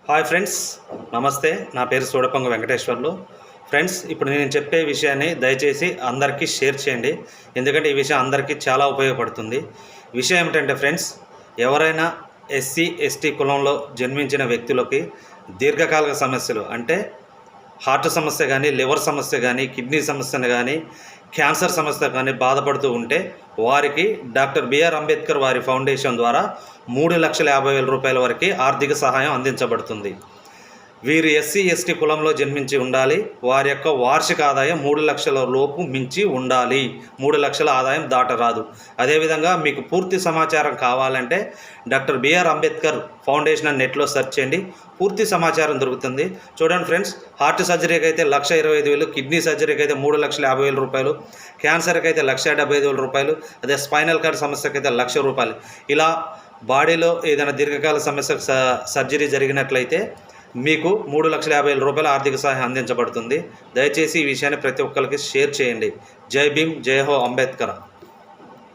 Hi friends, నమస్తే. నా పేరు సూడపంగు వెంకటేశ్వర్లు. ఫ్రెండ్స్, ఇప్పుడు నేను చెప్పే విషయాన్ని దయచేసి అందరికీ షేర్ చేయండి, ఎందుకంటే ఈ విషయం అందరికీ చాలా ఉపయోగపడుతుంది. విషయం ఏమిటంటే ఫ్రెండ్స్, ఎవరైనా ఎస్సీ ఎస్టీ కులంలో జన్మించిన వ్యక్తులకి దీర్ఘకాలిక సమస్యలు అంటే హార్ట్ సమస్య కానీ, లివర్ సమస్య కానీ, కిడ్నీ సమస్యను కానీ, క్యాన్సర్ సమస్య కానీ బాధపడుతూ ఉంటే వారికి డాక్టర్ బిఆర్ అంబేద్కర్ వారి ఫౌండేషన్ ద్వారా 3,50,000 రూపాయల వరకు ఆర్థిక సహాయం అందించబడుతుంది. వీరు ఎస్సీ ఎస్టీ కులంలో జన్మించి ఉండాలి. వారి యొక్క వార్షిక ఆదాయం 3 లక్షల లోపు మించి ఉండాలి. 3 లక్షల ఆదాయం దాటరాదు. అదేవిధంగా మీకు పూర్తి సమాచారం కావాలంటే డాక్టర్ బిఆర్ అంబేద్కర్ ఫౌండేషన్ అని నెట్లో సెర్చ్ చేయండి, పూర్తి సమాచారం దొరుకుతుంది. చూడండి ఫ్రెండ్స్, హార్ట్ సర్జరీకి అయితే 1,25,000, కిడ్నీ సర్జరీకి అయితే 3,50,000 రూపాయలు, క్యాన్సర్కి అయితే 1,75,000 రూపాయలు, అదే స్పైనల్ కార్డ్ సమస్యకి అయితే 1,00,000 రూపాయలు. ఇలా బాడీలో ఏదైనా దీర్ఘకాల సమస్య సర్జరీ జరిగినట్లయితే మీకు 3,50,000 రూపాయల ఆర్థిక సహాయం అందించబడుతుంది. దయచేసి ఈ విషయాన్ని ప్రతి ఒక్కరికి షేర్ చేయండి. జై భీమ్, జై హో అంబేద్కర్.